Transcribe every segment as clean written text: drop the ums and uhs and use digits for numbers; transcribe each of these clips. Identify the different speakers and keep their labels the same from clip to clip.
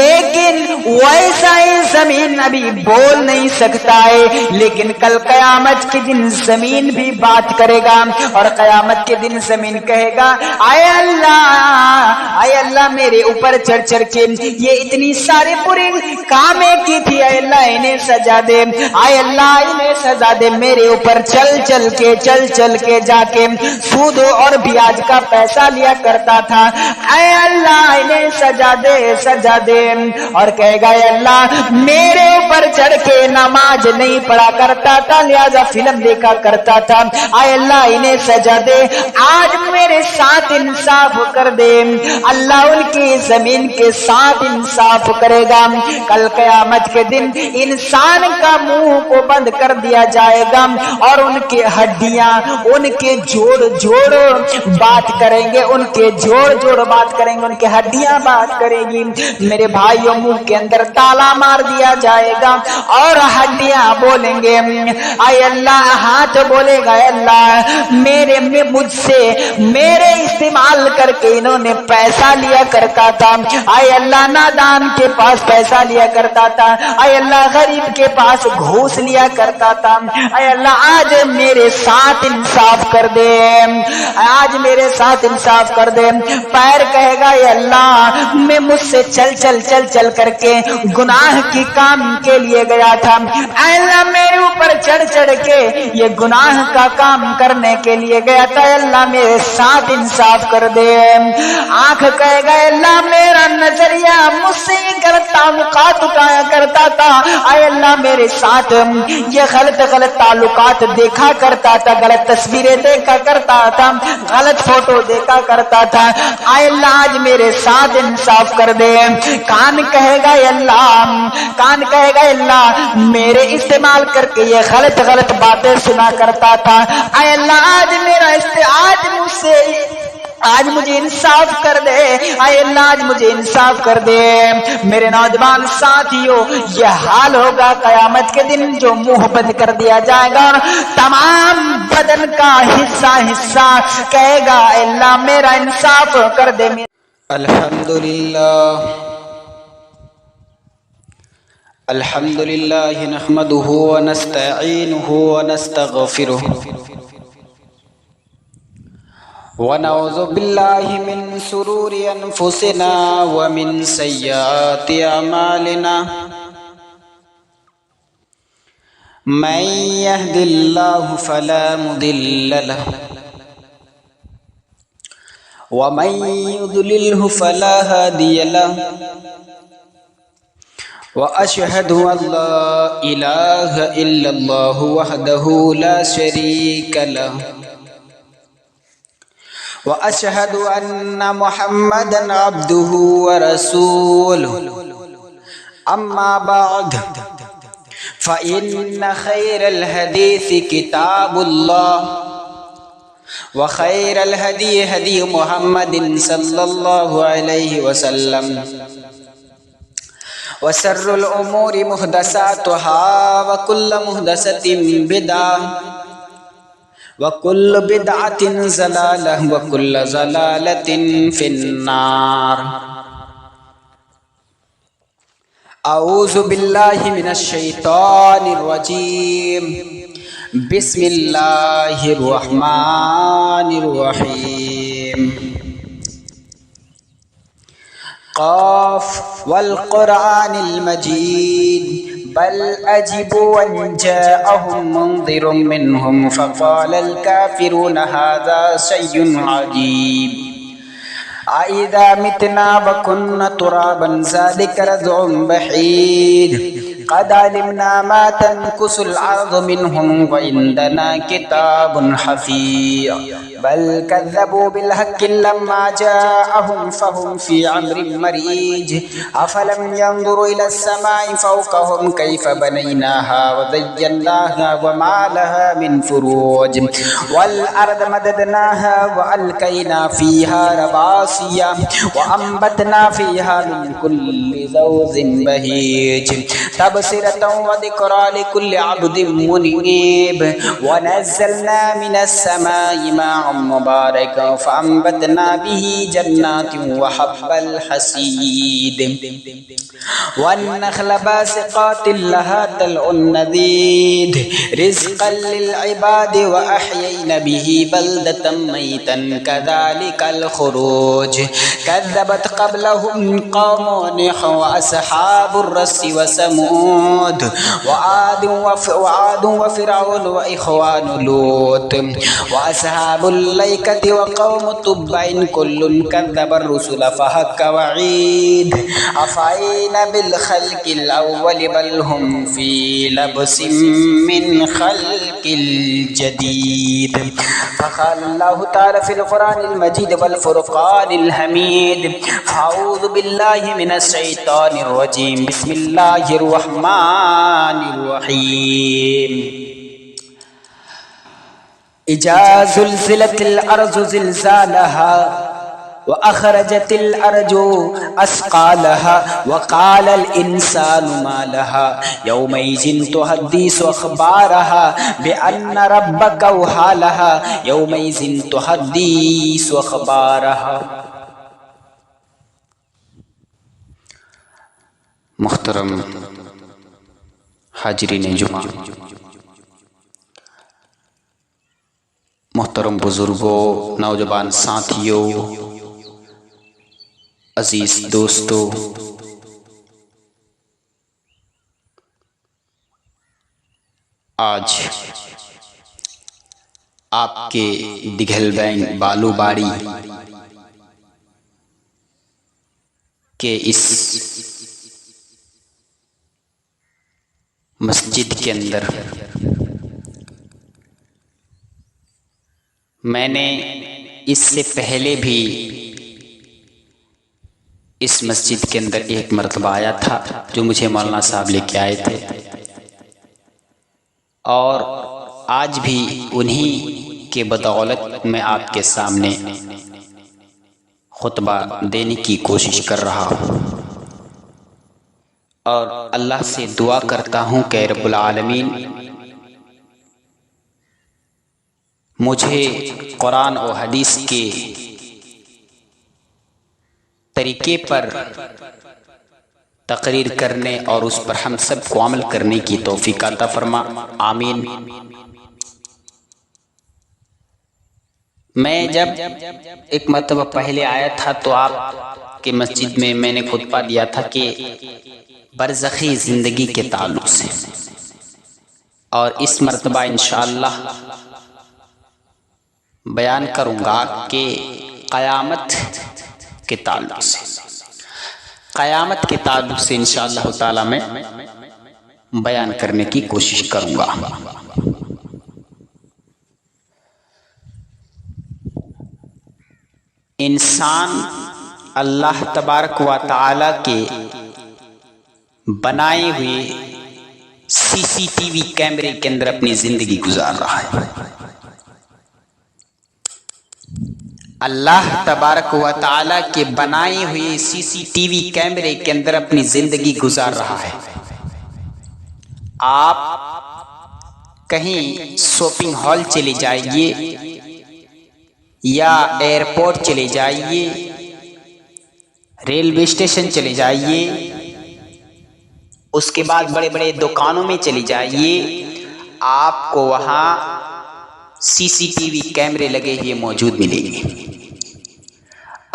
Speaker 1: لیکن ویسا ہی زمین ابھی بول نہیں سکتا ہے، لیکن کل قیامت کے دن زمین بھی بات کرے گا، اور قیامت کے دن زمین کہے گا اے اللہ میرے اوپر چڑھ چڑھ کے یہ اتنی سارے برے کامیں کی تھی، اے اللہ انہیں سزا دے، اے اللہ انہیں سزا دے، میرے اوپر چل چل کے جا کے سود اور بیاج کا پیسہ لیا کرتا تھا، اے اللہ انہیں سزا دے، اور کہے گا اے اللہ میرے اوپر چڑھ کے نماز نہیں پڑھا کرتا تھا، لہذا فلم دیکھا کرتا تھا، اے اللہ انہیں سزا دے، آج میرے ساتھ انصاف کر دے۔ اللہ ان کی زمین کے ساتھ انصاف کرے گا۔ کل قیامت کے دن انسان کا منہ کو بند کر دیا جائے گا، اور ان کی ہڈیاں ان کے جوڑ بات کریں گے، ان کے جوڑ بات کریں گے، ان کی ہڈیاں بات کریں گی۔ میرے بھائیوں منہ کے اندر تالا مار دیا جائے گا اور ہڈیاں بولیں گے اے اللہ، ہاتھ بولے گا اے اللہ مجھ سے میرے استعمال کر کے انہوں نے پیسہ لیا کرتا تھا، اے اللہ نادان کے پاس پیسہ لیا کرتا تھا، اے اللہ غریب کے پاس گھوس لیا کرتا تھا، اے اللہ آج میرے ساتھ انصاف کر دے، آج میرے ساتھ انصاف کر دے۔ پیر کہے گا اے اللہ میں مجھ سے چل کر کے گناہ کی کام کے لیے گیا تھا، اے اللہ میرے اوپر چڑھ کے یہ گناہ کا کام کرنے کے لیے گیا تھا، اے اللہ میرے ساتھ انصاف کر دے۔ آنکھ کہے گا اے اللہ میرا نظریہ مجھ سے تعلقات اٹھایا کرتا تھا، اے اللہ میرے ساتھ یہ غلط تعلقات دیکھا کرتا تھا، غلط تصویریں دیکھا کرتا تھا، غلط فوٹو دیکھا کرتا تھا، اے اللہ آج میرے ساتھ انصاف کر دے۔ کان کہے گا اے اللہ میرے استعمال کر کے یہ غلط باتیں سنا کرتا تھا، اے اللہ آج مجھے انصاف کر دے، اے اللہ آج مجھے انصاف کر دے۔ میرے نوجوان ساتھیوں یہ حال ہوگا قیامت کے دن، جو منہ بند کر دیا جائے گا اور تمام بدن کا حصہ کہے گا اے اللہ میرا انصاف کر دے۔
Speaker 2: الحمدللہ نحمده ونستعینه ونستغفره ونعوذ باللہ من شرور انفسنا ومن سیئات اعمالنا من يهد الله فلا مضل له ومن يضلله فلا هادي له وأشهد أن لا إله إلا الله وحده لا شريك له وأشهد أن محمدا عبده ورسوله أما بعد فإن خير الحديث كتاب الله وخير الهدي هدي محمد صلى الله عليه وسلم وشر الأمور محدثاتها وكل محدثة بدعة وكل بدعة ضلالة وكل ضلالة في النار۔ أعوذ بالله من الشيطان الرجيم، بسم الله الرحمن الرحيم۔ قاف والقرآن المجيد بل أجبوا أن جاءهم منذر منهم فقال الكافرون هذا شيء عجيب أإذا متنا وكنا ترابا ذلك رجع بعيد قد علمنا ما تنكس الأرض منهم وعندنا كتاب حفيظ بل كذبوا بالحق لما جاءهم فهم في أمر مريج أفلم ينظروا إلى السماء فوقهم كيف بنيناها وزيناها وما لها من فروج والأرض مددناها وألقينا فيها رواسي وأنبتنا فيها من كل زوج بهيج تبصرة وذكرى لكل عبد منيب ونزلنا من السماء ماء مباركا فأنبتنا به جنات وحب الحصيد والنخل باسقات لها طلع نضيد رزقا للعباد وأحيينا به بلدة ميتا كذلك الخروج كذبت قبلهم قوم نوح وأصحاب الرس وثمود وعاد وفرعون وإخوان لوط وأصحاب الأيكة وقوم تبع كل كذب الرسل فحق وعيد أفعين بالخلق الأول بل هم في لبس من خلق الجديد. فقال الله تعالى في القرآن المجيد والفرقان الحميد أعوذ بالله من الشيطان الرجيم بسم الله الرحمن الرحيم. إذا زلزلت الأرض زلزالها وأخرجت الأرض أثقالها وقال الإنسان ما لها يومئذ تحدث أخبارها بأن ربك أوحى لها يومئذ تحدث أخبارها. محترم حاضرین جمعہ، محترم بزرگوں، نوجوان ساتھیوں، عزیز دوستو، آج آپ کے دگھل بینک بالو باڑی کے اس مسجد کے اندر میں نے اس سے پہلے بھی اس مسجد کے اندر ایک مرتبہ آیا تھا جو مجھے مولانا صاحب لے کے آئے تھے، اور آج بھی انہی کے بدولت میں آپ کے سامنے خطبہ دینے کی کوشش کر رہا ہوں، اور اللہ سے دعا کرتا ہوں کہ رب العالمین مجھے قرآن و حدیث کے طریقے پر تقریر کرنے اور اس پر ہم سب کو عمل کرنے کی توفیق عطا فرما، آمین۔ میں جب ایک مرتبہ پہلے آیا تھا تو آپ کے مسجد میں نے خطبہ دیا تھا کہ برزخی زندگی کے تعلق سے، اور اس مرتبہ انشاءاللہ بیان کروں گا کہ قیامت کے تعلق سے، قیامت کے تعلق سے انشاءاللہ تعالی میں بیان کرنے کی کوشش کروں گا۔ انسان اللہ تبارک و تعالی کے بنائے ہوئے سی سی ٹی وی کیمرے کے اندر اپنی زندگی گزار رہا ہے۔ اللہ تبارک و تعالی کے بنائے ہوئے سی سی ٹی وی کیمرے کے اندر اپنی زندگی گزار رہا ہے۔ آپ کہیں شاپنگ ہال چلے جائیے یا ایئرپورٹ چلے جائیے، ریلوے اسٹیشن چلے جائیے، اس کے بعد بڑے بڑے دکانوں میں چلے جائیے، آپ کو وہاں سی سی ٹی وی کیمرے لگے ہوئے موجود ملیں گے،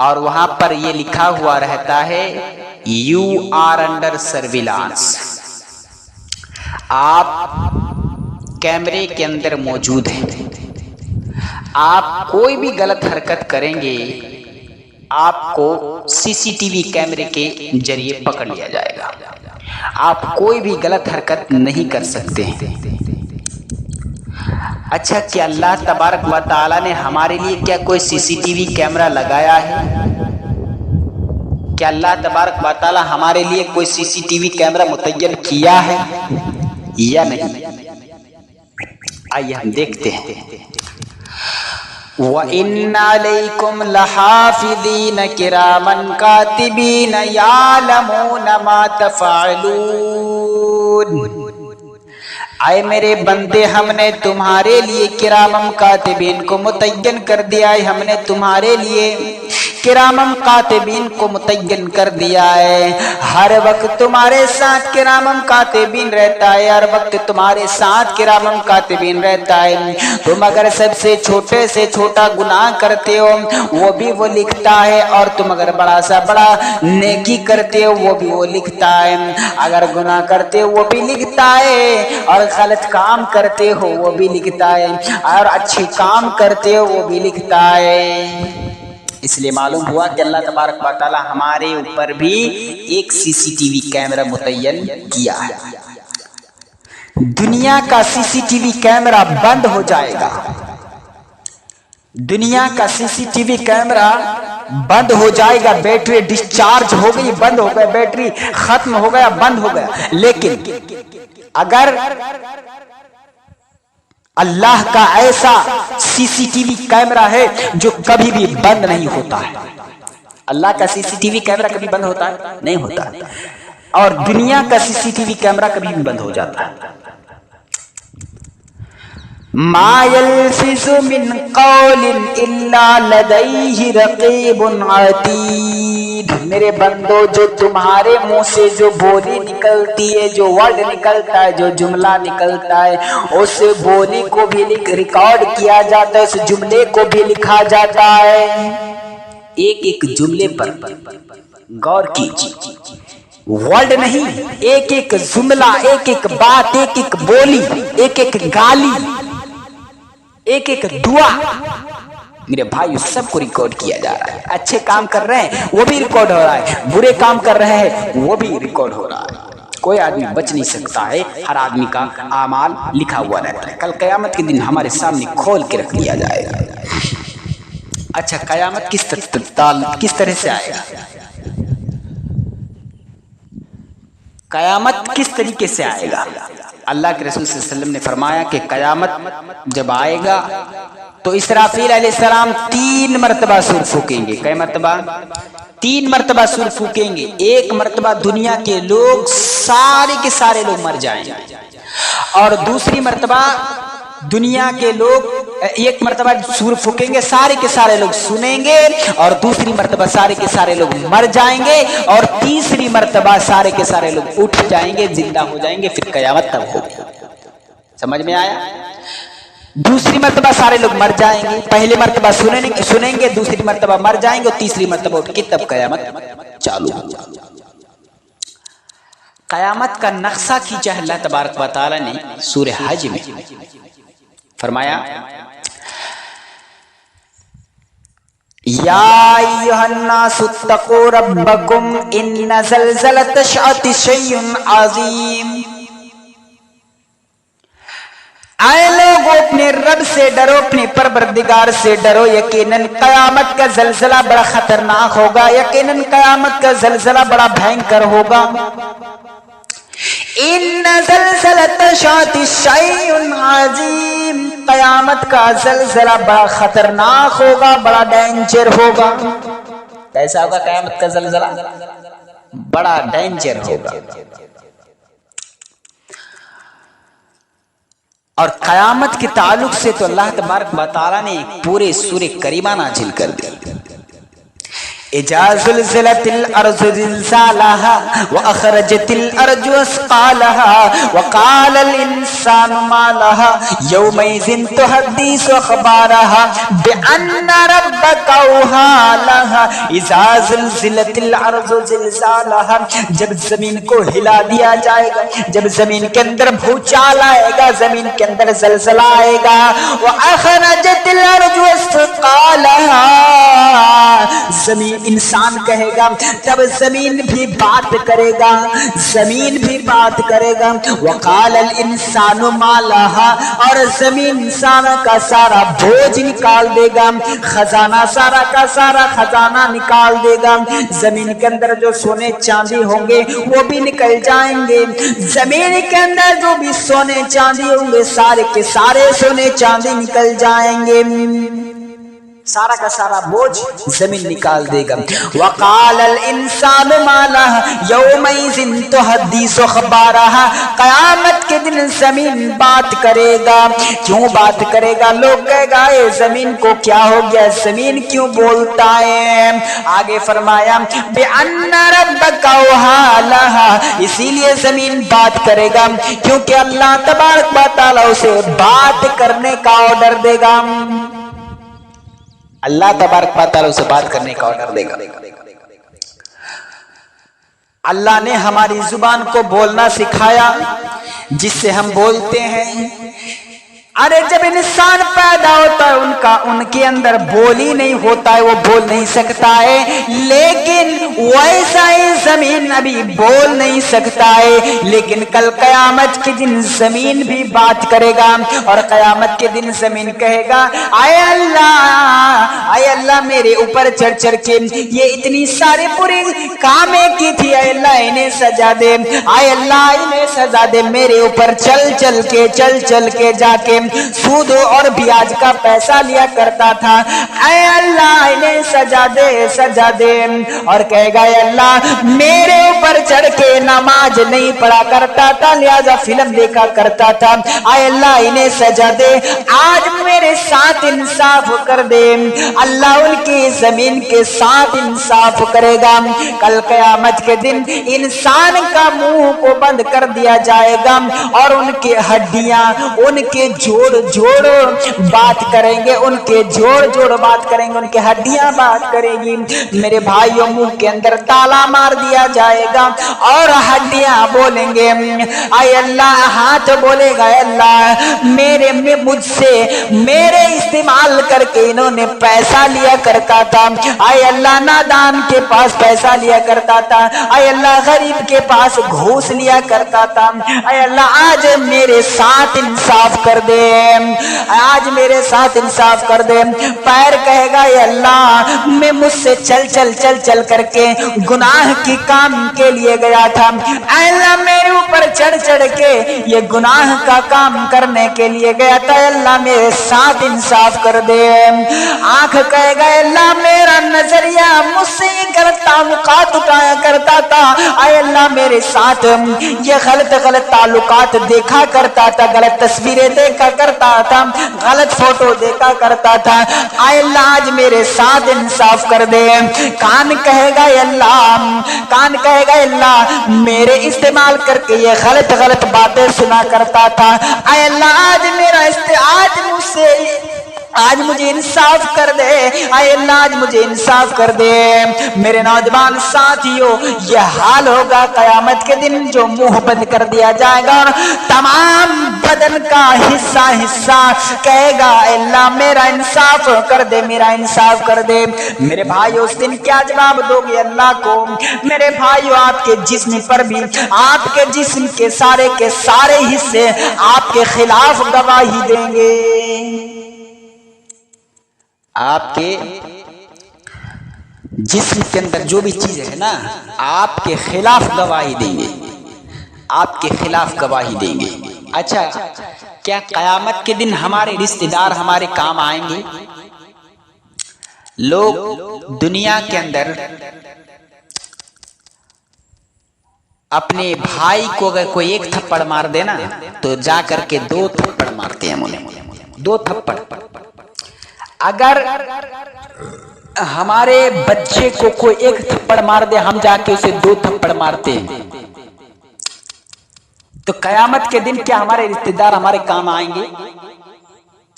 Speaker 2: اور وہاں پر یہ لکھا ہوا رہتا ہے یو آر انڈر سرویلانس، آپ کیمرے کے اندر موجود ہیں۔ آپ کوئی بھی غلط حرکت کریں گے آپ کو سی سی ٹی وی کیمرے کے ذریعے پکڑ لیا جائے گا، آپ کوئی بھی غلط حرکت نہیں کر سکتے ہیں۔ اچھا، کیا اللہ تبارک و تعالی نے ہمارے لیے کیا کوئی سی سی ٹی وی کیمرہ لگایا ہے؟ کیا اللہ تبارک و تعالی ہمارے لیے کوئی سی سی ٹی وی کیمرہ متعین کیا ہے یا نہیں؟ آئیے ہم دیکھتے ہیں۔ وَإِنَّ عَلَيْكُمْ لَحَافِظِينَ كِرَامًا كَاتِبِينَ يَعْلَمُونَ مَا تَفْعَلُونَ۔ اے میرے بندے، ہم نے تمہارے لیے کرامم کاتبین کو متعین کر دیا ہے، ہم نے تمہارے لیے کرامم کاتبین کو متعین کر دیا ہے۔ ہر وقت تمہارے ساتھ کرامم کاتبین رہتا ہے، ہر وقت تمہارے ساتھ کرامم کاتبین رہتا ہے۔ تم اگر سب سے چھوٹا گناہ کرتے ہو وہ بھی وہ لکھتا ہے، اور تم اگر بڑا سا بڑا نیکی کرتے ہو وہ بھی وہ لکھتا ہے۔ اگر گناہ کرتے ہو وہ بھی لکھتا ہے، اور غلط کام کرتے ہو وہ بھی لکھتا ہے، اور اچھے کام کرتے ہو وہ بھی لکھتا ہے۔ اس لیے معلوم ہوا کہ اللہ تبارک و تعالی ہمارے اوپر بھی ایک سی سی ٹی وی کیمرہ متعین کیا ہے۔ دنیا کا سی سی ٹی وی کیمرہ بند ہو جائے گا، دنیا کا سی سی ٹی وی کیمرہ بند ہو جائے گا، بیٹری ڈسچارج ہو گئی، بند ہو گیا، بیٹری ختم ہو گیا، بند ہو گیا۔ لیکن اگر اللہ کا ایسا سی سی ٹی وی کیمرہ ہے جو کبھی بھی بند نہیں ہوتا ہے، اللہ کا سی سی ٹی وی کیمرہ کبھی بند ہوتا ہے نہیں ہوتا، اور دنیا کا سی سی ٹی وی کیمرہ کبھی بھی بند ہو جاتا ہے۔ ما یلفظ من قول الا لدیہ رقیب عتید۔ میرے بندو، جو تمہارے منہ سے جو بولی نکلتی ہے، جو ورڈ نکلتا ہے، جو جملہ نکلتا ہے، اس بولی کو بھی ریکارڈ کیا جاتا ہے، اس جملے کو بھی لکھا جاتا ہے۔ ایک ایک جملے پر غور کیجیے، ورڈ نہیں، ایک ایک جملہ، ایک ایک بات، ایک ایک بولی، ایک ایک گالی، ایک ایک دعا، میرے بھائی سب کو ریکارڈ کیا جا رہا ہے۔ اچھے کام کر رہے ہیں وہ بھی ریکارڈ ہو رہا ہے، برے کام کر رہے ہیں وہ بھی ریکارڈ ہو رہا ہے۔ کوئی آدمی بچ نہیں سکتا ہے، ہر آدمی کا اعمال لکھا ہوا رہتا ہے۔ کل قیامت کے دن ہمارے سامنے کھول کے رکھ دیا جائے گا۔ اچھا، قیامت کس طرح سے آئے گا؟ قیامت کس طریقے سے آئے گا؟ اللہ کے رسول صلی اللہ علیہ وسلم نے فرمایا کہ قیامت جب آئے گا تو اسرافیل علیہ السلام 3 مرتبہ سور پھونکیں گے۔ کئی مرتبہ؟ 3 مرتبہ سور پھونکیں گے۔ ایک مرتبہ دنیا کے لوگ سارے کے سارے لوگ مر جائیں گے، اور دوسری مرتبہ دنیا کے لوگ ایک مرتبہ سور پھونکیں گے، سارے کے سارے لوگ سنیں گے، اور دوسری مرتبہ سارے کے سارے لوگ مر جائیں گے، اور تیسری مرتبہ سارے کے سارے لوگ اٹھ جائیں گے، زندہ ہو جائیں گے، پھر قیامت تب ہوگی۔ سمجھ میں آیا؟ دوسری مرتبہ سارے لوگ مر جائیں گے، پہلی مرتبہ سنیں گے، دوسری مرتبہ مر جائیں گے، اور تیسری مرتبہ اٹھ کے تب قیامت چالو ہو۔ قیامت کا نقشہ کھینچا ہے اللہ تبارک و تعالی نے سورہ حج میں۔ فرمایا یا ایھا الناس اتقوا ربکم ان زلزلۃ الساعۃ شیء عظیم۔ اے لوگو، اپنے رب سے ڈرو، اپنے پروردگار سے ڈرو، یقیناً قیامت کا زلزلہ بڑا خطرناک ہوگا، یقیناً قیامت کا زلزلہ بڑا بھینکر ہوگا۔ ان زلزلۃ الساعۃ شیء عظیم، قیامت کا زلزلہ بڑا خطرناک ہوگا، بڑا ڈینجر ہوگا۔ کیسا ہوگا قیامت کا زلزلہ؟ بڑا ڈینجر ہوگا۔ اور قیامت کے تعلق سے تو اللہ تبارک و تعالی نے پورے سورہ کریمہ نازل کر دی۔ اذا زلزلت الارض زلزالها واخرجت الارض اثقالها وقال الانسان ما لها يومئذ تحدث اخبارها بان ربك اوحى لها اذا زلزلت الارض زلزالها، جب زمین کو ہلا دیا جائے گا، جب زمین کے اندر بھوچال آئے گا، زمین کے اندر زلزلہ آئے گا، واخرجت الارض اثقالها، زمین انسان کہے گا، تب زمین بھی بات کرے گا، زمین بھی بات کرے گا۔ وقال الانسان ما لها، اور زمین انسان کا سارا بوجھ نکال دے گا، خزانہ سارا کا سارا خزانہ نکال دے گا۔ زمین کے اندر جو سونے چاندی ہوں گے وہ بھی نکل جائیں گے، زمین کے اندر جو بھی سونے چاندی ہوں گے سارے کے سارے سونے چاندی نکل جائیں گے۔ सारा का सारा बोझ जमीन निकाल देगा। वक़ालल इंसान माला यौमइज़िन तुहद्दिसु ख़बारहा, क़यामत के दिन जमीन बात करेगा। क्यों बात करेगा? लोग कहेगा ये जमीन को क्या हो गया, जमीन क्यों बोलता है? आगे फरमाया बिअन्ना रब्बका वहालहा, इसीलिए जमीन बात करेगा क्योंकि अल्लाह तबारक व तआला उसे बात करने का ऑर्डर देगा। अल्लाह तबारक व तआला उसे बात करने का ऑर्डर देगा। अल्लाह ने हमारी जुबान को बोलना सिखाया जिससे हम बोलते हैं। अरे जब इंसान पैदा होता है उनके अंदर बोल ही नहीं होता है, वो बोल नहीं सकता है, लेकिन वैसा ही जमीन अभी बोल नहीं सकता है। लेकिन कल कयामत के दिन जमीन भी बात करेगा और कयामत के दिन जमीन कहेगा आए अल्लाह मेरे ऊपर चढ़ चढ़ के ये इतनी सारी बुरी कामें की थी, आए अल्लाह इन्हें सजा दे, आए अल्लाह इन्हें सजा दे, मेरे ऊपर चल चल के जाके सूद और ब्याज का पैसा लिया करता था, ऐ अल्लाह इन्हें सजा दे। और कहेगा अल्लाह मेरे ऊपर चढ़ के नमाज नहीं पढ़ा करता था, लिहाजा फिल्म देखा करता था, ऐ अल्लाह इन्हें सजा दे, आज मेरे साथ इंसाफ कर दे। अल्लाह उनकी जमीन के साथ इंसाफ करेगा। कल कयामत के दिन इंसान का मुंह को बंद कर दिया जाएगा और उनके हड्डियां उनके जोड़ बात करेंगे, उनके जोड़ बात करेंगे, उनके हड्डियां बात करेगी। मेरे भाइयों मुंह के अंदर ताला मार दिया जाएगा और हड्डियां बोलेंगे आय अल्लाह, हाथ बोलेगा अल्लाह मुझसे मेरे इस्तेमाल करके इन्होंने पैसा लिया करता था, आय अल्लाह नादान के पास पैसा लिया करता था, आय अल्लाह गरीब के पास घूस लिया करता था, आय अल्लाह आज मेरे साथ इंसाफ कर दे, आज मेरे साथ इंसाफ कर दे। पैर कहेगा अल्लाह मैं मुझसे चल करके गुनाह की काम के लिए गया था, अल्लाह मेरे ऊपर चढ़ के ये गुनाह का काम करने के लिए गया था, अल्लाह मेरे साथ इंसाफ कर दे। आंख कहेगा अल्लाह मेरा नजरिया मुझसे गलत ताल्लुकात उठाया करता था, अल्लाह मेरे साथ ये गलत ताल्लुकात देखा करता था, गलत तस्वीरें देखा करता था, गलत फोटो देखा करता था, आय अल्लाह आज मेरे साथ इंसाफ कर दे। कान कहेगा अल्लाह मेरे इस्तेमाल करके ये गलत बातें सुना करता था, आय अल्लाह आज मुझे इंसाफ कर दे, आय अल्लाह आज मुझे इंसाफ कर दे। मेरे नौजवान साथियों ये हाल होगा कयामत के दिन, जो मुंह बंद कर दिया जाएगा और तमाम बदन का हिस्सा कहेगा अल्लाह मेरा इंसाफ कर दे, मेरा इंसाफ कर दे। मेरे भाइयों उस दिन क्या जवाब दोगे अल्लाह को? मेरे भाइयों आपके जिस्म पर भी, आपके जिस्म के सारे हिस्से आपके खिलाफ गवाही देंगे, आपके जिस्म के अंदर जो भी चीज है ना आपके खिलाफ गवाही देंगे, आपके खिलाफ गवाही देंगे। अच्छा क्या कयामत के दिन हमारे रिश्तेदार हमारे काम आएंगे? लोग दुनिया के अंदर अपने भाई को अगर कोई एक थप्पड़ मार देना तो जा करके 2 थप्पड़ मारते हैं, उन्हें 2 थप्पड़। अगर हमारे बच्चे को कोई एक थप्पड़ मार दे हम जाके उसे 2 थप्पड़ मारते हैं, तो कयामत के दिन क्या हमारे रिश्तेदार हमारे काम आएंगे?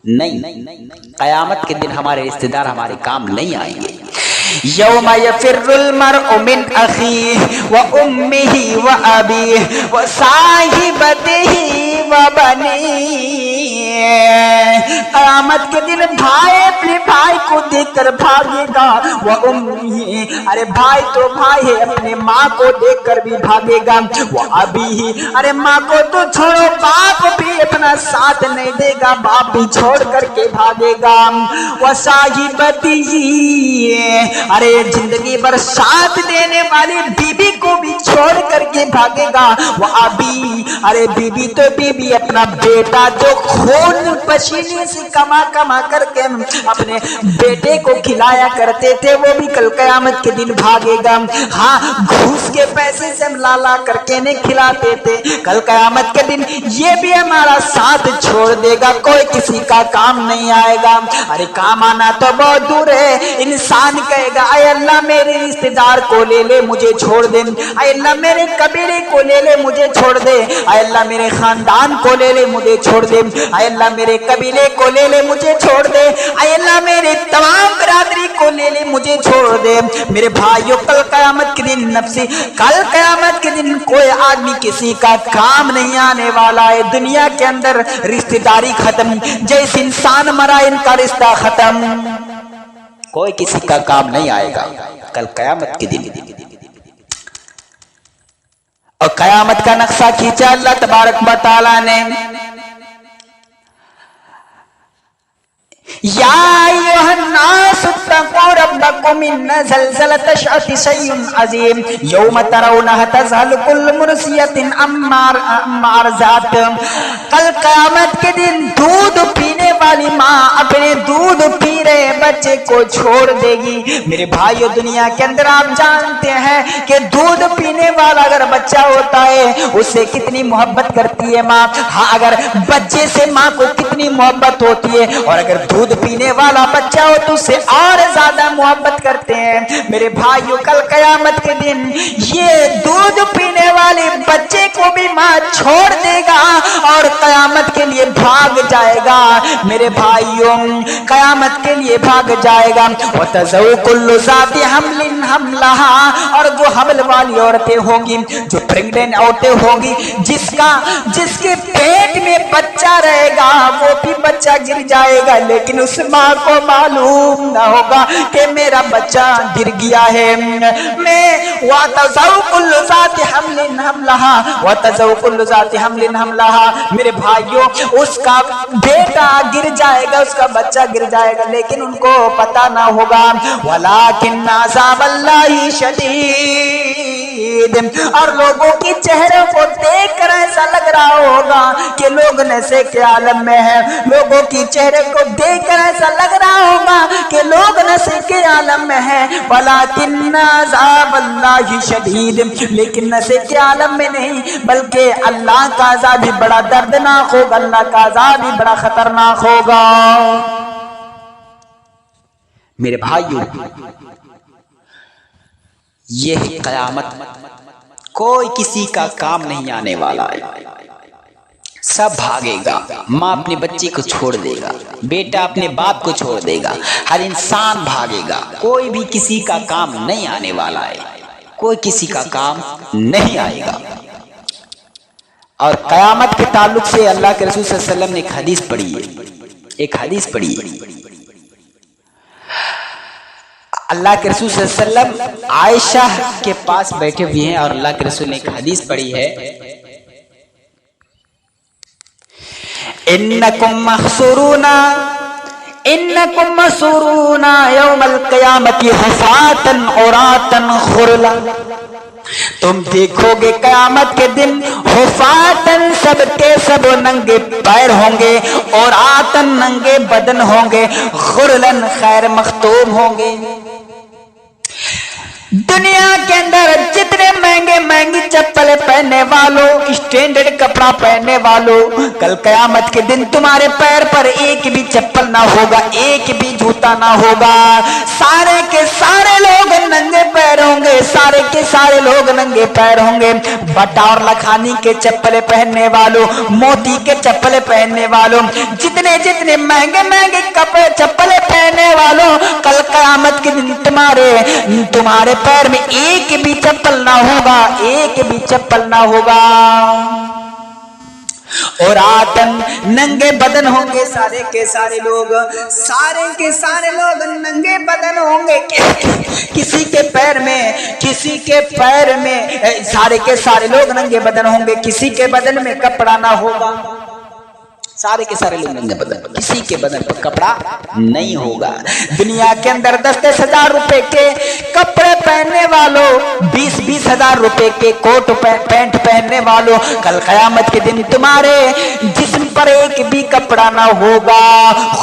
Speaker 2: नहीं, कयामत के दिन हमारे रिश्तेदार हमारे काम नहीं आएंगे। यौमा यफिर्रुल मर्उ मिन अखीहि व उम्मिहि व अबीहि व साहिबतिहि व बनीहि। कयामत के दिन भाई अपने भाई को देखकर भागेगा, वो उम्मी, अरे भाई तो भाई है, अपने माँ को देखकर भी भागेगा, वो अभी ही, अरे माँ को तो छोड़ो बाप भी अपना साथ नहीं देगा, बाप भी छोड़ करके भागेगा, वो साहिबती, अरे जिंदगी भर साथ देने वाली बीबी को भी छोड़ करके
Speaker 1: से भागेगा। वो अभी, अरे बीबी तो बीबी, अपना बेटा जो खून पसीने से कमा कमा करके अपने बेटे को खिलाया करते थे, वो भी कल कयामत के दिन भागेगा। हाँ, घूस के पैसे से हम ला ला करके नहीं खिलाते थे, कल कयामत के दिन ये भी हमारा साथ छोड़ देगा, कोई किसी का काम नहीं आएगा। अरे काम आना तो बहुत दूर है, इंसान कहेगा आय अल्लाह मेरे रिश्तेदार को ले ले मुझे छोड़ दे, आय अल्लाह मेरे कबीले को ले ले मुझे छोड़ दे, आय अल्लाह मेरे खानदान को ले ले मुझे छोड़ दे, आय अल्लाह मेरे कबीले को ले ले मुझे छोड़ दे, आय अल्लाह मेरे तमाम बिरादरी को ले ले मुझे छोड़ दे। मेरे भाइयों, कल कयामत के दिन नफ्सी, कल कयामत के दिन कोई आदमी किसी का काम नहीं आने वाला है। दुनिया के अंदर रिश्तेदारी खत्म, जैसे इंसान मरा इनका रिश्ता खत्म, कोई किसी का काम नहीं आएगा कल कयामत के दिन। और कयामत का नक्शा खींचा अल्लाह तबारक व तआला ने, या अय्युहन्नास इत्तक़ू रब्बकुम इन्न ज़लज़लता अश-शाअति शैउन अज़ीम यौम तरौनहा तज़हलु कुल्लु मुर्सियतिन अम्मा अर्ज़अत। कल क़यामत के दिन दूध पीने वाली माँ अपने दूध पी रहे बच्चे को छोड़ देगी। मेरे भाइयों, दुनिया के अंदर आप जानते हैं कि दूध पीने वाला अगर बच्चा होता है उससे कितनी मोहब्बत करती है माँ। हाँ, अगर बच्चे से माँ को कितनी मोहब्बत होती है, और अगर दूध पीने वाला बच्चा हो तो उससे और ज्यादा मोहब्बत करते हैं। मेरे भाइयों, कल कयामत के दिन ये दूध पीने वाले बच्चे को भी माँ छोड़ देगा और कयामत के लिए भाग जाएगा। मेरे भाइयों, कयामत के लिए भाग जाएगा। वतज़उ कुल्लु ज़ाति हमलिन हमलहा, और जो हमल वाली औरतें होंगी, जो प्रेग्नेंट औरतें होंगी, जिसके पेट में बच्चा रहेगा, वो भी बच्चा गिर जाएगा, लेकिन उस माँ को मालूम ना होगा कि मेरा बच्चा गिर गया है। मैं वतज़उ कुल्लु ज़ाति हमलिन हमलहा, वतज़उ कुल्लु ज़ाति हमलिन हमलहा। मेरे भाइयों, उसका बेटा गिर जाएगा, उसका बच्चा गिर जाएगा, लेकिन उनको पता ना होगा। वलाकिन अज़ाबल्लाहि शदीद, और लोगों के चेहरों को देखकर ऐसा लग रहा होगा कि लोग नशे के आलम में है। लोगों की चेहरे को देखकर ऐसा लग रहा होगा कि लोग नशे के आलम में है। वलाकिन अज़ाबल्लाहि शदीद, लेकिन नशे के आलम में नहीं, बल्कि अल्लाह का अज़ाब भी बड़ा दर्दनाक होगा, अल्लाह का अज़ाब भी बड़ा खतरनाक होगा। मेरे भाइयों, ये है कयामत, कोई किसी का काम नहीं आने वाला है, सब भागेगा। माँ अपने बच्चे को छोड़ देगा, बेटा अपने बाप को छोड़ देगा, हर इंसान भागेगा, कोई भी किसी का काम नहीं आने वाला है, कोई किसी का काम नहीं आएगा। और कयामत के ताल्लुक से अल्लाह के रसूल सल्लल्लाहु अलैहि वसल्लम ने एक हदीस पढ़ी है, एक हदीस पढ़ी है। अल्लाह के रसूल सल्लल्लाहु अलैहि वसल्लम आयशा के पास बैठे हुए हैं और अल्लाह के रसूल ने एक हदीस पढ़ी है, इन्नकुम महसूरूना यौमल क़यामति हुफ़ातन औरातन खुरला। तुम देखोगे कयामत के दिन हुफ़ातन, सबके सब नंगे पैर होंगे, और आतन नंगे बदन होंगे, खुरलन खैर मख्तूम होंगे। दुनिया के अंदर जितने महंगे महंगी चप्पल पहनने वालों, स्टैंडर्ड कपड़ा पहनने वालों, कल कयामत के दिन तुम्हारे पैर पर एक भी चप्पल ना होगा, एक भी जूता ना होगा। सारे के सारे लोग नंगे पैर होंगे, सारे के सारे लोग नंगे पैर होंगे। बटा और लखानी के चप्पल पहनने वालों, मोती के चप्पल पहनने वालों, जितने जितने महंगे महंगे कपड़े चप्पल पहनने वालों, कल कयामत के दिन तुम्हारे पैर में एक भी चप्पल ना होगा, एक भी चप्पल ना होगा। और आतन नंगे बदन होंगे, सारे के सारे लोग, सारे के सारे लोग नंगे बदन होंगे। किसी के पैर में सारे के सारे लोग नंगे बदन होंगे, किसी के बदन में कपड़ा ना होगा।
Speaker 2: सारे के सारे लोग नंगे बदन, किसी के बदन पर कपड़ा नहीं होगा। दुनिया के अंदर 10-10 हजार रुपए के कपड़े पहनने वालों, 20-20 हजार रुपए के कोट पैंट पहनने वालों, कल कयामत के दिन तुम्हारे जिस्म पर एक भी कपड़ा ना होगा।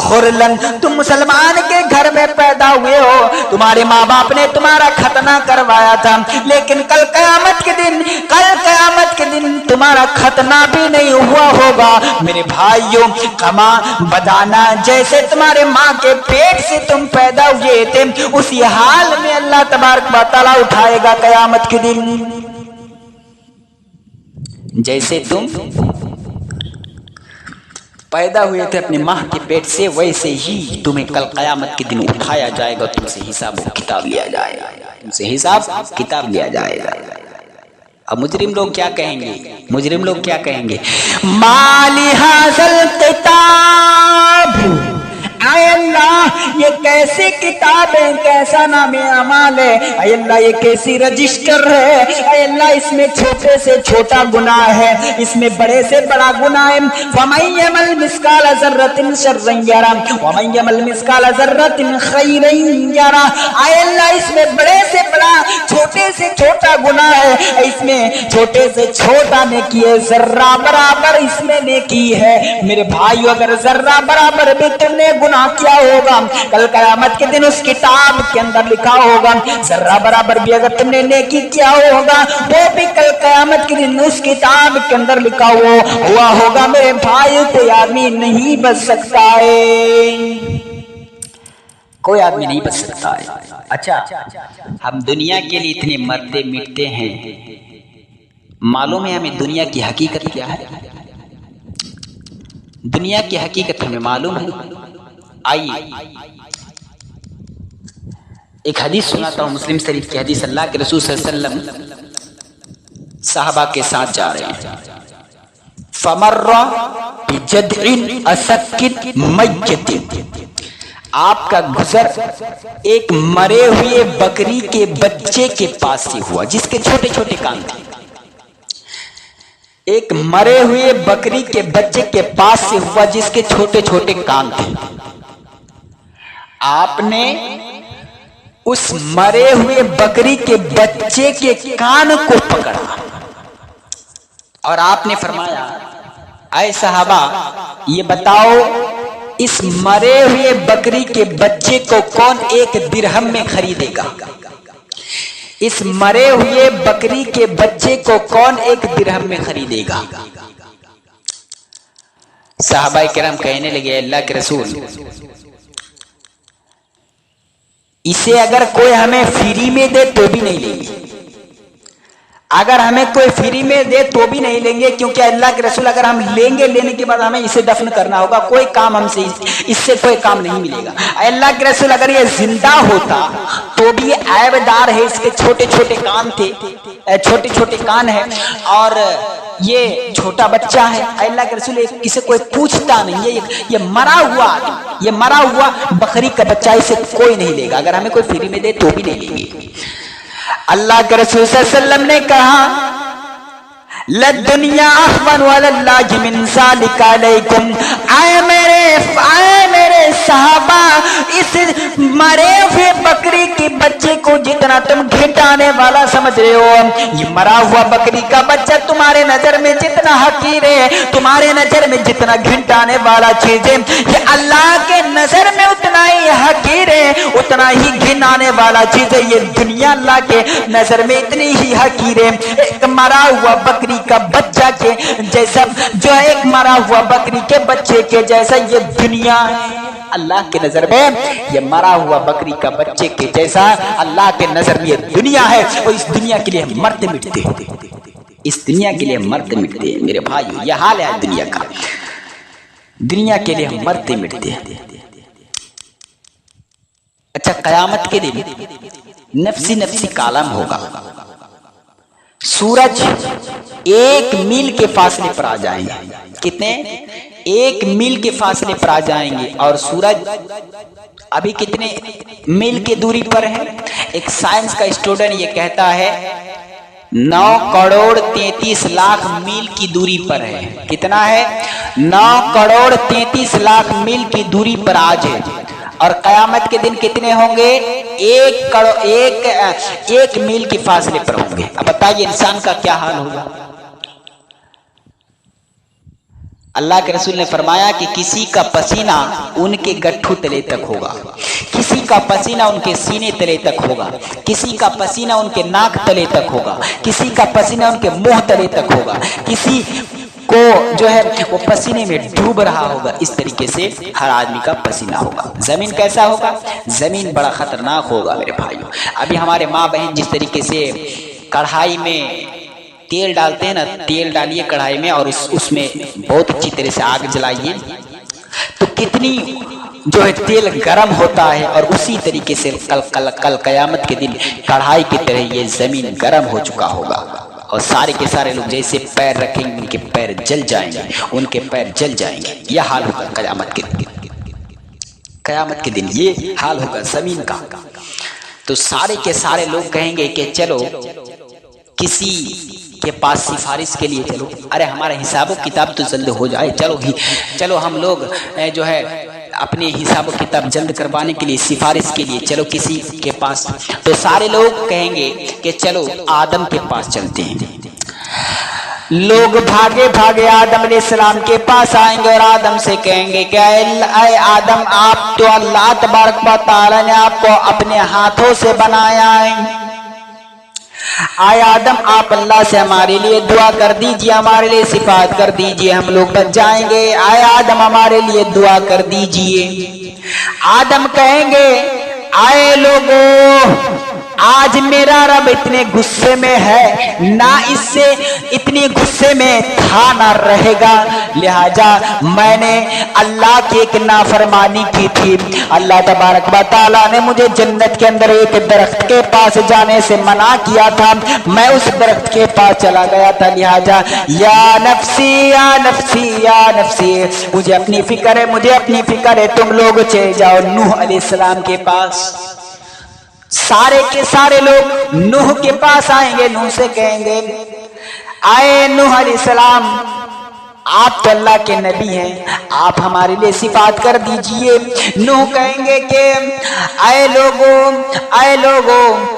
Speaker 2: खुरलन, तुम मुसलमान के घर में पैदा हुए हो, तुम्हारे माँ बाप ने तुम्हारा खतना करवाया था, लेकिन कल कयामत के दिन तुम्हारा खतना भी नहीं हुआ होगा। मेरे भाइयों, कमा बदाना जैसे तुम्हारे माँ के पेट से तुम पैदा हुए थे, उसी हाल में अल्लाह तबारक व तआला उठाएगा कयामत के दिन। जैसे तुम पैदा हुए थे अपनी माँ के पेट से, वैसे ही तुम्हें कल कयामत के दिन उठाया जाएगा, तुमसे हिसाब किताब लिया जाएगा, तुमसे हिसाब किताब लिया जाएगा। अब मुजरिम लोग क्या कहेंगे? मुजरिम लोग क्या कहेंगे? माली हासिल किताब, आय अल्लाह ये कैसी किताब है, कैसा नामे अमाल है, आय अल्लाह ये कैसी रजिस्टर है, आय अल्लाह इसमें छोटे से छोटा गुनाह है, इसमें बड़े से बड़ा गुनाह है। वमन यमल मिस्काल ज़र्रतिन शर्रन यरा वमन यमल मिस्काल ज़र्रतिन खैरन यरा, आय अल्लाह इसमें बड़े से बड़ा छोटे से छोटा गुनाह है, इसमें छोटे से छोटा नेकी है, जर्रा बराबर इसमें नेकी है। मेरे भाइयों, अगर जर्रा बराबर भी तुमने गुनाह क्या होगा, कल कयामत के दिन उस किताब के अंदर लिखा होगा। जर्रा बराबर भी अगर तुमने नेकी किया होगा, वो भी कल कयामत के दिन उस किताब के अंदर लिखा हुआ होगा। मेरे भाई, कोई आदमी नहीं बच सकता है, कोई आदमी नहीं बच सकता है। अच्छा, हम दुनिया के लिए इतने मरते मिटते हैं, मालूम है हमें दुनिया की हकीकत क्या है? दुनिया की हकीकत हमें मालूम है। आइए एक हदीस सुनाता हूँ, मुस्लिम शरीफ की हदीस। अल्लाह के रसूल सल्लल्लाहु अलैहि वसल्लम साहबा के साथ जा रहे हैं। फमर्रा बिजदइन असकिन मय्यतिन, आपका गुजर एक मरे हुए बकरी के बच्चे के पास से हुआ जिसके छोटे छोटे कान थे। एक मरे हुए बकरी के बच्चे के पास से हुआ जिसके छोटे छोटे कान थे। आपने उस मरे हुए बकरी के बच्चे के कान को पकड़ा और आपने फरमाया, ऐ सहाबा ये बताओ, इस मरे हुए बकरी के बच्चे को कौन 1 दिरहम में खरीदेगा? इस मरे हुए बकरी के बच्चे को कौन 1 दिरहम में खरीदेगा? सहाबा किराम कहने लगे, अल्लाह के रसूल, इसे अगर कोई हमें फ्री में दे तो भी नहीं लेंगे, अगर हमें कोई फ्री में दे तो भी नहीं लेंगे, क्योंकि अल्लाह के रसूल अगर हम लेंगे, लेने के बाद हमें इसे दफन करना होगा, कोई काम हमसे इससे कोई काम नहीं मिलेगा। अल्लाह के रसूल अगर ये जिंदा होता तो भी ऐबदार है, इसके छोटे छोटे कान थे, छोटे छोटे कान है और ये छोटा बच्चा है। अल्लाह के रसूल इसे कोई पूछता नहीं है, ये मरा हुआ, ये मरा हुआ बकरी का बच्चा, इसे कोई नहीं लेगा, अगर हमें कोई फ्री में दे तो भी नहीं लेंगे। अल्लाह के रसूल सल्लल्लाहु अलैहि वसल्लम ने कहा, लद्दुनिया अहवन वलल्लाहि मिन ज़ालिका अलैकुम, आए मेरे सहाबा, इस मरे हुए बकरी के बच्चे को जितना तुम घिंटाने वाला समझ रहे हो, ये मरा हुआ बकरी का बच्चा तुम्हारे नजर में जितना हकीर है, तुम्हारे नजर में जितना घिंटाने वाला चीज है, ये अल्लाह के नजर में उतना ही हकीर है, उतना ही घिनाने वाला चीज है। ये दुनिया अल्लाह के नजर में इतनी ही हकीर है, एक मरा हुआ बकरी का बच्चा के जैसा, जो एक मरा हुआ बकरी के बच्चे के जैसा ये दुनिया है। अल्लाह के नजर में ये मरा हुआ बकरी का बच्चे के जैसा अल्लाह के नजर में ये दुनिया है, और इस दुनिया के लिए हम मरते मिटते हैं, इस दुनिया के लिए हम मरते मिटते हैं। मेरे भाइयों, यह हाल है दुनिया का, दुनिया के लिए हम मरते मिटते हैं। अच्छा, कयामत के दिन नफसी नफसी कालम होगा, सूरज 1 मील के फासले पर आ जाएंगे। कितने? 1 मील के फासले पर आ जाएंगे, और सूरज अभी कितने मील की दूरी पर है? एक साइंस का स्टूडेंट ये कहता है 9,33,00,000 मील की दूरी पर है। कितना है? 9,33,00,000 मील की दूरी पर आज है। और कयामत के दिन कितने होंगे? 1 मील के फासले पर होंगे। अब बताइए इंसान का क्या हाल होगा। अल्लाह के रसूल ने फरमाया कि किसी का पसीना उनके गट्ठू तले तक होगा, किसी का पसीना उनके सीने तले तक होगा, किसी का पसीना उनके नाक तले तक होगा, किसी का पसीना उनके मुंह तले तक होगा, किसी को जो है वो पसीने में डूब रहा होगा। इस तरीके से हर आदमी का पसीना होगा। जमीन कैसा होगा? जमीन बड़ा खतरनाक होगा मेरे भाइयों। अभी हमारे माँ बहन जिस तरीके से कढ़ाई में तेल डालते हैं ना, तेल डालिए कढ़ाई में और उसमें बहुत अच्छी तरह से आग जलाइए तो कितनी जो है तेल गर्म होता है। और उसी तरीके से कल कयामत के दिन कढ़ाई की तरह ये जमीन गर्म हो चुका होगा और सारे के सारे लोग जैसे पैर रखेंगे उनके पैर जल जाएंगे, उनके पैर जल जाएंगे। यह हाल होगा कयामत के दिन। कयामत के दिन ये हाल होगा जमीन का। तो सारे के सारे लोग कहेंगे कि चलो किसी के पास सिफारिश के लिए चलो। अरे हमारा हिसाब किताब तो जल्द हो जाए, चलो हम लोग जो है अपने हिसाब किताब जल्द करवाने के लिए सिफारिश के लिए चलो किसी के पास। तो सारे लोग कहेंगे कि चलो आदम के पास चलते हैं। लोग भागे भागे आदम अलैहिस्सलाम के पास आएंगे और आदम से कहेंगे कि ऐ आदम, आप तो अल्लाह तबारक व तआला ने आपको अपने हाथों से बनाया है। आए आदम, आप अल्लाह से हमारे लिए दुआ कर दीजिए, हमारे लिए सिफात कर दीजिए, हम लोग बच जाएंगे। आए आदम, हमारे लिए दुआ कर दीजिए। आदम कहेंगे, आए लोगों, आज मेरा रब इतने गुस्से में है, ना इससे इतने गुस्से में था ना रहेगा, लिहाजा मैंने अल्लाह की एक नाफरमानी की थी। अल्लाह तबारक व तआला ने मुझे जन्नत के अंदर एक दरख्त के पास जाने से मना किया था, मैं उस दरख्त के पास चला गया था। लिहाजा या नफ्सी या नफ्सी या नफ्सी, मुझे अपनी फिक्र है, मुझे अपनी फिक्र है, तुम लोग चले जाओ नूह अलैहिस्सलाम के पास। सारे के सारे लोग नूह के पास आएंगे, नूह से कहेंगे, आए नूह अलैहिस्सलाम, आप तो अल्लाह के नबी हैं, आप हमारे लिए सिफात कर दीजिए। नूह कहेंगे कि आए लोगों,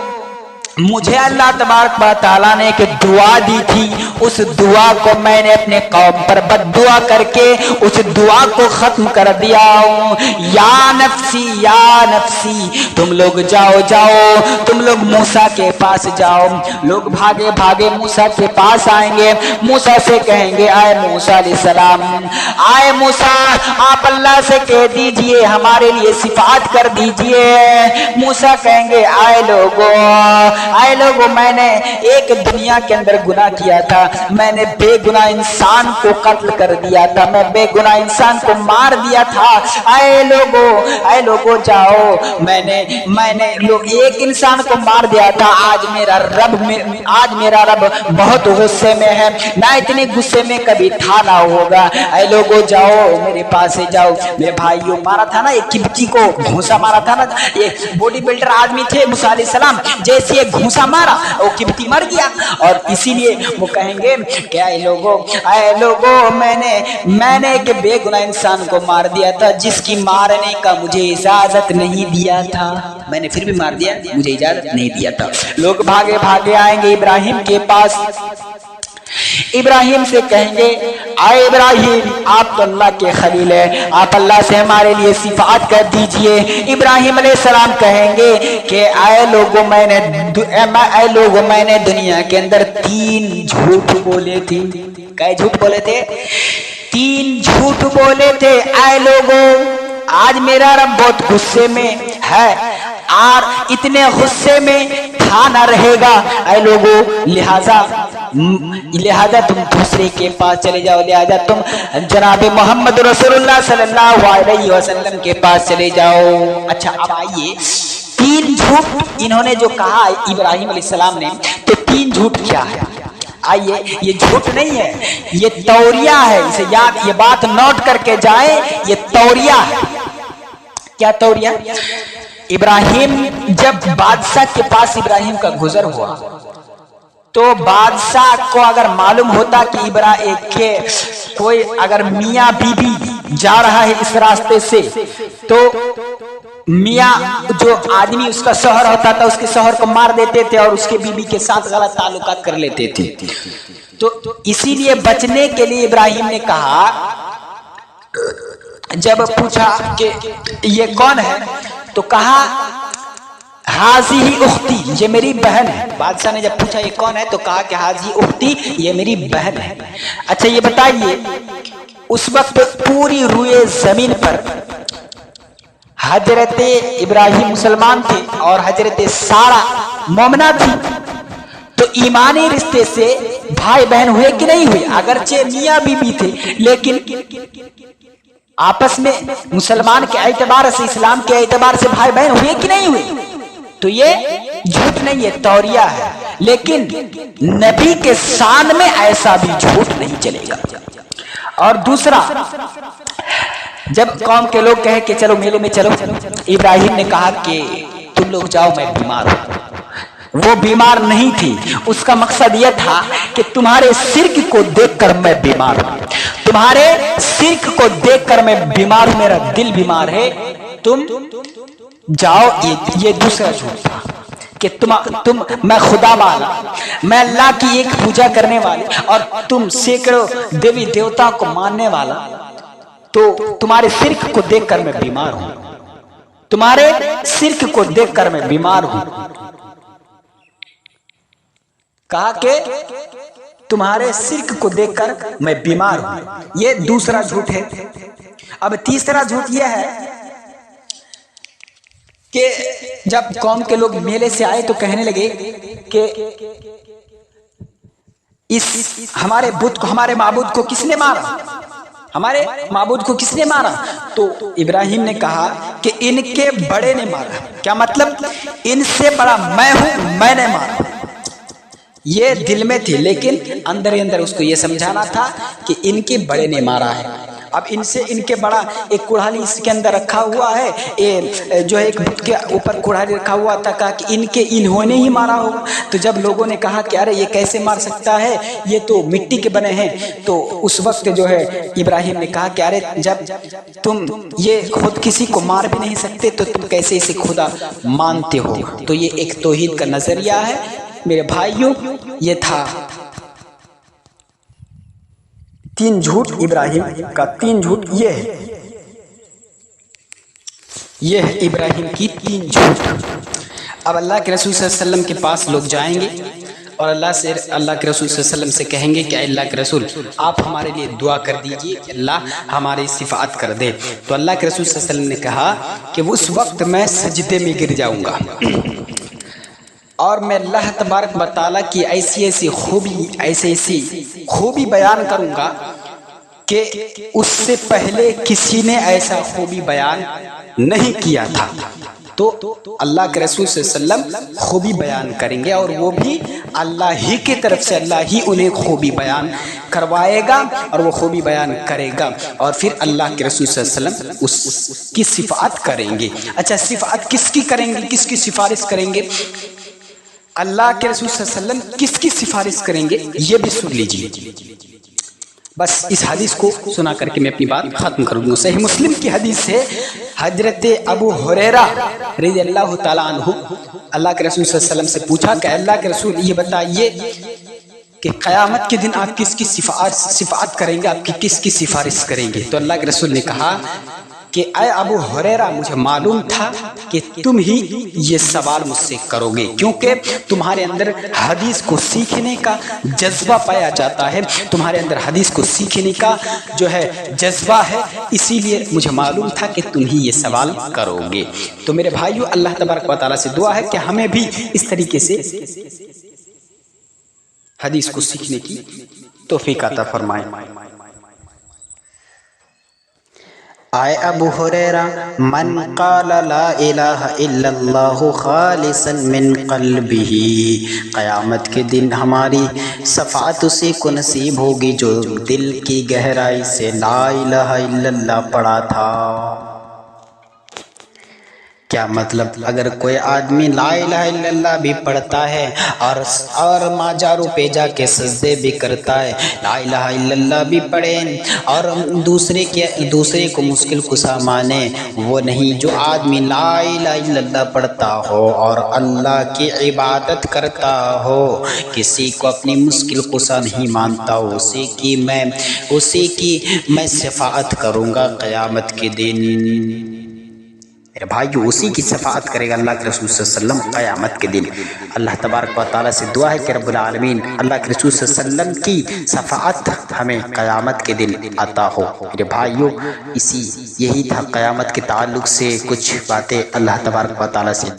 Speaker 2: मुझे अल्लाह तबारक व तआला ने एक दुआ दी थी, उस दुआ को मैंने अपने कौम पर बद्दुआ करके उस दुआ को खत्म कर दिया हूँ। या नफ्सी, तुम लोग जाओ, तुम लोग मूसा के पास जाओ। लोग भागे भागे मूसा के पास आएंगे, मूसा से कहेंगे, आए मूसा अलैहिस्सलाम, आए मूसा, आप अल्लाह से कह दीजिए हमारे लिए सिफात कर दीजिए। मूसा कहेंगे, आए लोगों, मैंने एक दुनिया के अंदर गुनाह किया था, मैंने बेगुनाह इंसान को कत्ल कर दिया था, मैं बेगुनाह इंसान को मार दिया था। आए लोगों जाओ, मैंने लोग एक इंसान को मार दिया था, आज मेरा रब बहुत गुस्से में है, ना इतने गुस्से में कभी था ना होगा। आए लोगों जाओ, मेरे पास से जाओ। मेरे भाइयों, मारा था ना एक किबती को, घूंसा मारा था ना, ये बॉडी बिल्डर आदमी थे मूसा अलैहिस्सलाम, जैसे घूंसा मारा वो किबती मर गया। और इसीलिए वो कहेंगे कि आए लोगों, मैंने एक बेगुनाह इंसान को मार दिया था, जिसकी मारने का मुझे इजाजत नहीं दिया था, मैंने फिर भी मार दिया, मुझे इजाजत नहीं दिया था। लोग भागे भागे आएंगे इब्राहिम के पास, इब्राहिम से कहेंगे, आए इब्राहिम, आप तो अल्लाह के खलील है, आप अल्लाह से हमारे लिए सिफात कर दीजिए। इब्राहिम अलैहिस्सलाम कहेंगे कि आए लोगों, मैंने दुनिया के अंदर 3 झूठ बोले थे। क्या झूठ बोले थे? 3 झूठ बोले थे। आए लोगों, आज मेरा रब बहुत गुस्से में है और इतने गुस्से में था ना रहेगा। आए लोगों, लिहाजा तुम दूसरे के पास चले जाओ, लिहाजा तुम जनाब मोहम्मद रसूलुल्लाह सल्लल्लाहु अलैहि वसल्लम के पास चले जाओ। अच्छा, अब आइए 3 झूठ इन्होंने जो कहा इब्राहिम अलैहिस्सलाम ने, तो 3 झूठ क्या है? आइए, ये झूठ नहीं है, ये तौरिया है, इसे याद, ये बात नोट करके जाए, ये तौरिया है। क्या तौरिया? इब्राहिम, जब बादशाह के पास इब्राहिम का गुजर हुआ تو بادشاہ کو اگر معلوم ہوتا کہ کوئی اگر میاں بیوی جا رہا ہے اس راستے سے، تو میاں جو آدمی اس کا شوہر ہوتا تھا اس کے شوہر کو مار دیتے تھے اور اس کے بیوی کے ساتھ غلط تعلقات کر لیتے تھے. تو اسی لیے بچنے کے لیے ابراہیم نے کہا، جب پوچھا کہ یہ کون ہے تو کہا ہاذی اختی، یہ میری بہن ہے. بادشاہ نے جب پوچھا یہ کون ہے تو کہا کہ ہاذی اختی، یہ میری بہن ہے. اچھا یہ بتائیے، اس وقت پوری روئے زمین پر حضرت ابراہیم مسلمان تھے اور حضرت سارہ مومنہ تھی، تو ایمانی رشتے سے بھائی بہن ہوئے کہ نہیں ہوئے؟ اگرچہ میاں بیوی تھے لیکن آپس میں مسلمان کے اعتبار سے، اسلام کے اعتبار سے بھائی بہن ہوئے کہ نہیں ہوئے؟ تو یہ جھوٹ نہیں ہے، توریہ ہے. لیکن نبی کے شان میں ایسا بھی جھوٹ نہیں چلے گا. اور دوسرا، جب قوم کے لوگ کہے کہ چلو میلے میں چلو، ابراہیم نے کہا کہ تم لوگ جاؤ، میں بیمار ہوں. وہ بیمار نہیں تھی، اس کا مقصد یہ تھا کہ تمہارے شرک کو دیکھ کر میں بیمار ہوں، تمہارے شرک کو دیکھ کر میں بیمار ہوں، میرا دل بیمار ہے، تم جاؤ. یہ دوسرا جھوٹ تھا کہ تم میں خدا والا، میں اللہ کی ایک پوجا کرنے والے اور تم سینکڑوں دیوی دیوتا کو ماننے والا، تو تمہارے شرک کو دیکھ کر میں بیمار ہوں، تمہارے شرک کو دیکھ کر میں بیمار ہوں. کہا کہ تمہارے شرک کو دیکھ کر میں بیمار ہوں. یہ دوسرا جھوٹ ہے. اب تیسرا جھوٹ یہ ہے کہ جب قوم کے لوگ میلے سے آئے تو کہنے لگے کہ اس ہمارے بت کو، ہمارے معبود کو کس نے مارا؟ ہمارے معبود کو کس نے مارا؟ تو ابراہیم نے کہا کہ ان کے بڑے نے مارا. کیا مطلب؟ ان سے بڑا میں ہوں، میں نے مارا. یہ دل میں تھی لیکن اندر ہی اندر اس کو یہ سمجھانا تھا کہ ان کے بڑے نے مارا ہے. اب ان کے بڑا ایک کڑھالی اس کے اندر رکھا ہوا ہے، جو ہے ایک بت کے اوپر کڑھالی رکھا ہوا تھا، کہا کہ انہوں نے ہی مارا ہوگا. تو جب لوگوں نے کہا کہ ارے یہ کیسے مار سکتا ہے، یہ تو مٹی کے بنے ہیں، تو اس وقت جو ہے ابراہیم نے کہا کہ ارے جب تم یہ خود کسی کو مار بھی نہیں سکتے تو تم کیسے اسے خدا مانتے ہو؟ تو یہ ایک توحید کا نظریہ ہے میرے بھائیوں. یہ تھا 3 جھوٹ ابراہیم کا. 3 جھوٹ یہ ہے ابراہیم کی 3 جھوٹ. اب اللہ کے رسول صلی اللہ علیہ وسلم کے پاس لوگ جائیں گے اور اللہ کے رسول صلی اللہ علیہ وسلم سے کہیں گے کہ اللہ کے رسول آپ ہمارے لیے دعا کر دیجئے کہ اللہ ہماری صفات کر دے. تو اللہ کے رسول صلی اللہ علیہ وسلم نے کہا کہ اس وقت میں سجدے میں گر جاؤں گا اور میں اللہ تبارک و تعالیٰ کی ایسی خوبی بیان کروں گا کہ اس سے پہلے کسی نے ایسا خوبی بیان نہیں کیا تھا. تو اللہ کے رسول صلی اللہ علیہ وسلم خوبی بیان کریں گے اور وہ بھی اللہ ہی کی طرف سے، اللہ ہی انہیں خوبی بیان کروائے گا اور وہ خوبی بیان کرے گا اور پھر اللہ کے رسول صلی اللہ علیہ وسلم اس کی صفات کریں گے. اچھا صفات کس کی کریں گے، کس کی سفارش کریں گے؟ اللہ کے رسول صلی اللہ علیہ وسلم کس کی سفارش کریں گے یہ بھی سن لیجیے. بس اس حدیث کو سنا کر کے میں اپنی بات ختم کر دوں. صحیح مسلم کی حدیث ہے، حضرت ابو ہریرہ رضی اللہ تعالیٰ عنہ اللہ کے رسول صلی اللہ علیہ وسلم سے پوچھا کہ اللہ کے رسول یہ بتائیے کہ قیامت کے دن آپ کس کی صفات کریں گے، آپ کی کس کی سفارش کریں گے؟ تو اللہ کے رسول نے کہا کہ اے ابو ہریرہ مجھے معلوم تھا کہ تم ہی یہ سوال مجھ سے کرو گے، کیونکہ تمہارے اندر حدیث کو سیکھنے کا جذبہ پایا جاتا ہے، تمہارے اندر حدیث کو سیکھنے کا جو ہے جذبہ ہے، اسی لیے مجھے معلوم تھا کہ تم ہی یہ سوال کرو گے. تو میرے بھائیو اللہ تبارک و تعالیٰ سے دعا ہے کہ ہمیں بھی اس طریقے سے حدیث کو سیکھنے کی توفیق عطا فرمائے.
Speaker 3: آئے ابو ہریرہ من قال لا الہ الا اللہ خالصا من قلبہ، قیامت کے دن ہماری شفاعت اسی کو نصیب ہوگی جو دل کی گہرائی سے لا الہ الا اللہ پڑھا تھا. کیا مطلب؟ اگر کوئی آدمی لا الہ الا اللہ بھی پڑھتا ہے اور ماجارو پہ جا کے سجدے بھی کرتا ہے، لا الہ الا اللہ بھی پڑھے اور دوسرے کو مشکل کشا مانے، وہ نہیں۔ جو آدمی لا الہ الا اللہ پڑھتا ہو اور اللہ کی عبادت کرتا ہو، کسی کو اپنی مشکل کشا نہیں مانتا، اسی کی میں شفاعت کروں گا قیامت کے دن۔ میرے بھائیو، اسی کی شفاعت کرے گا اللہ کے رسول صلی اللہ علیہ وسلم قیامت کے دن۔ اللہ تبارک و تعالیٰ سے دعا ہے کہ رب العالمین اللہ کے رسول صلی اللہ علیہ وسلم کی شفاعت ہمیں قیامت کے دن عطا ہو۔ میرے بھائیو، یہی تھا قیامت کے تعلق سے کچھ باتیں اللہ تبارک و تعالیٰ سے